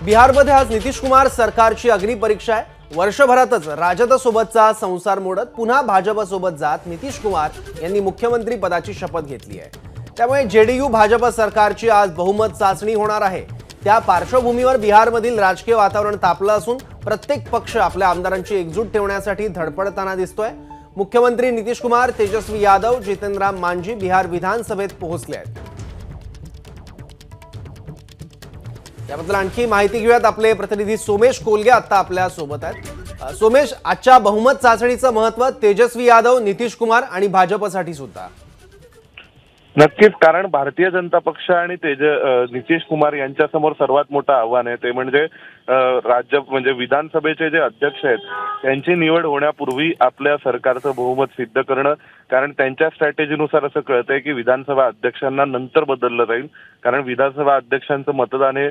बिहारमध्ये आज नितीश कुमार सरकारची अग्निपरीक्षा आहे। वर्षभरातच राजदसोबतचा संसार मोडत पुन्हा भाजपसोबत जात नितीश कुमार यांनी मुख्यमंत्री पदाची शपथ घेतली आहे। त्यामुळे जेडीयू भाजप सरकारची आज बहुमत चाचणी होणार आहे। त्या पार्श्वभूमीवर बिहारमधील राजकीय वातावरण तापलं असून प्रत्येक पक्ष आपल्या आमदारांची एकजूट ठेवण्यासाठी धडपडताना दिसतोय। मुख्यमंत्री नितीश कुमार, तेजस्वी यादव, जितेंद्र राम मांझी बिहार विधानसभेत पोहोचले आहेत। याबद्दल आणखी माहिती घेऊयात। आपले प्रतिनिधी सोमेश कोलगे आता आपल्या सोबत आहेत। सोमेश, आजच्या बहुमत चाचणीचं महत्त्व तेजस्वी यादव, नितीश कुमार आणि भाजपसाठी सुद्धा। नक्कीच, कारण भारतीय जनता पक्ष आणि नितीश कुमार यांच्यासमोर सर्वात मोठं आव्हान आहे ते म्हणजे म्हणजे विधानसभेचे जे अध्यक्ष आहेत त्यांची निवड होण्यापूर्वी आपल्या सरकारचं बहुमत सिद्ध करणं। कारण त्यांच्या स्ट्रॅटेजीनुसार असं कळतंय की विधानसभा अध्यक्षांना नंतर बदललं जाईल, कारण विधानसभा अध्यक्षांचं मतदान हे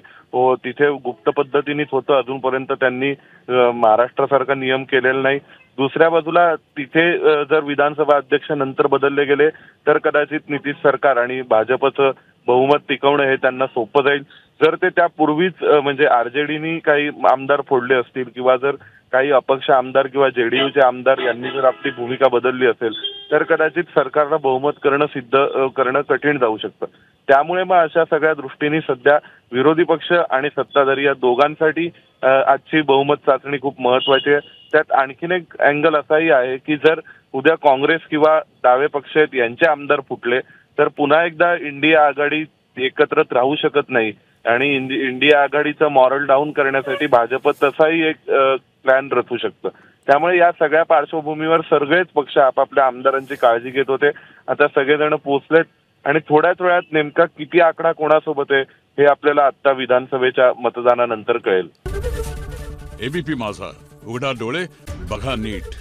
तिथे गुप्त पद्धतीनेच होतं। अजूनपर्यंत त्यांनी महाराष्ट्रासारखा नियम केलेला नाही। दुसऱ्या बाजूला तिथे जर विधानसभा अध्यक्ष नंतर बदलले गेले तर कदाचित नितीश सरकार आणि भाजपचं बहुमत टिकवणं हे त्यांना सोपं जाईल। जर ते त्यापूर्वीच म्हणजे आरजेडीनी काही आमदार फोडले असतील किंवा जर काही अपक्ष आमदार किंवा जेडीयूचे आमदार यांनी जर आपली भूमिका बदलली असेल तर कदाचित सरकारला बहुमत सिद्ध करणं कठीण जाऊ शकतं। त्यामुळे मग अशा सगळ्या दृष्टीने सध्या विरोधी पक्ष आणि सत्ताधारी या दोघांसाठी आजची बहुमत चाचणी खूप महत्त्वाची आहे। त्यात आणखीन एक अँगल असाही आहे की जर उद्या काँग्रेस किंवा डावे पक्ष आहेत यांचे आमदार फुटले तर पुन्हा एकदा इंडिया आघाडी एकत्र राहू शकत नाही आणि इंडिया आघाडीचं मॉरल डाऊन करण्यासाठी भाजप तसाही एक प्लॅन रचू शकतं। त्यामुळे या सगळ्या पार्श्वभूमीवर सगळेच पक्ष आपापल्या आमदारांची काळजी घेत होते। आता सगळेजण पोहोचलेत आणि थोड्याच वेळात नेमका किती आकडा कोणासोबत आहे हे आपल्याला आता विधानसभेच्या मतदानानंतर कळेल। एबीपी माझा, उघडा डोळे बघा नीट।